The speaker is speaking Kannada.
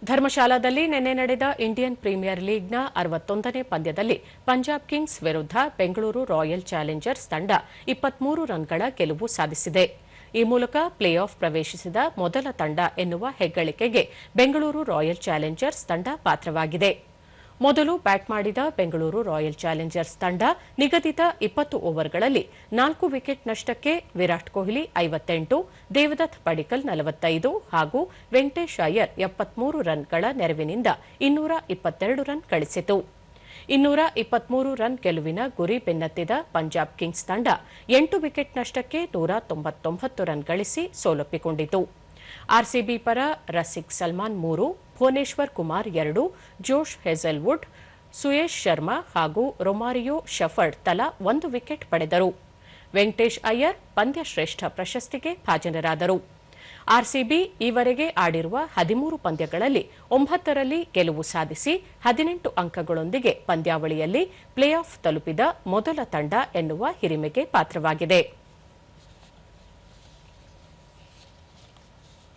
ಧರ್ಮಶಾಲಾದಲ್ಲಿ ನಿನ್ನೆ ನಡೆದ ಇಂಡಿಯನ್ ಪ್ರೀಮಿಯರ್ ಲೀಗ್ನ 61ನೇ ಪಂದ್ಯದಲ್ಲಿ ಪಂಜಾಬ್ ಕಿಂಗ್ಸ್ ವಿರುದ್ಧ ಬೆಂಗಳೂರು ರಾಯಲ್ ಚಾಲೆಂಜರ್ಸ್ ತಂಡ 23 ರನ್ಗಳ ಗೆಲುವು ಸಾಧಿಸಿದೆ. ಈ ಮೂಲಕ ಪ್ಲೇ ಆಫ್ ಪ್ರವೇಶಿಸಿದ ಮೊದಲ ತಂಡ ಎನ್ನುವ ಹೆಗ್ಗಳಿಕೆಗೆ ಬೆಂಗಳೂರು ರಾಯಲ್ ಚಾಲೆಂಜರ್ಸ್ ತಂಡ ಪಾತ್ರವಾಗಿದೆ. ಮೊದಲು ಬ್ಯಾಟ್ ಮಾಡಿದ ಬೆಂಗಳೂರು ರಾಯಲ್ ಚಾಲೆಂಜರ್ಸ್ ತಂಡ ನಿಗದಿತ 20 ಓವರ್ಗಳಲ್ಲಿ 4 ವಿಕೆಟ್ ನಷ್ಟಕ್ಕೆ ವಿರಾಟ್ ಕೊಹ್ಲಿ 58, ದೇವದತ್ ಪಡಿಕ್ಕಲ್ 45 ಹಾಗೂ ವೆಂಕಟೇಶ್ ಅಯ್ಯರ್ 73 ರನ್ಗಳ ನೆರವಿನಿಂದ 222 ರನ್ ಗಳಿಸಿತು. 223 ರನ್ ಗೆಲುವಿನ ಗುರಿ ಬೆನ್ನತ್ತಿದ ಪಂಜಾಬ್ ಕಿಂಗ್ಸ್ ತಂಡ 8 ವಿಕೆಟ್ ನಷ್ಟಕ್ಕೆ 199 ರನ್ ಗಳಿಸಿ ಸೋಲೊಪ್ಪಿಕೊಂಡಿತು. ಆರ್ಸಿಬಿ ಪರ ರಸಿಕ್ ಸಲ್ಮಾನ್ 3, ಭುವನೇಶ್ವರ್ ಕುಮಾರ್ 2, ಜೋಶ್ ಹೆಜಲ್ವುಡ್, ಸುಯೇಶ್ ಶರ್ಮಾ ಹಾಗೂ ರೊಮಾರಿಯೋ ಶಫರ್ಡ್ ತಲಾ 1 ವಿಕೆಟ್ ಪಡೆದರು. ವೆಂಕಟೇಶ್ ಅಯ್ಯರ್ ಪಂದ್ಯಶ್ರೇಷ್ಠ ಪ್ರಶಸ್ತಿಗೆ ಭಾಜನರಾದರು. ಆರ್ಸಿಬಿ ಈವರೆಗೆ ಆಡಿರುವ 13 ಪಂದ್ಯಗಳಲ್ಲಿ 9ರಲ್ಲಿ ಗೆಲುವು ಸಾಧಿಸಿ 18 ಅಂಕಗಳೊಂದಿಗೆ ಪಂದ್ಯಾವಳಿಯಲ್ಲಿ ಪ್ಲೇ ಆಫ್ ತಲುಪಿದ ಮೊದಲ ತಂಡ ಎನ್ನುವ ಹಿರಿಮೆಗೆ ಪಾತ್ರವಾಗಿದೆ.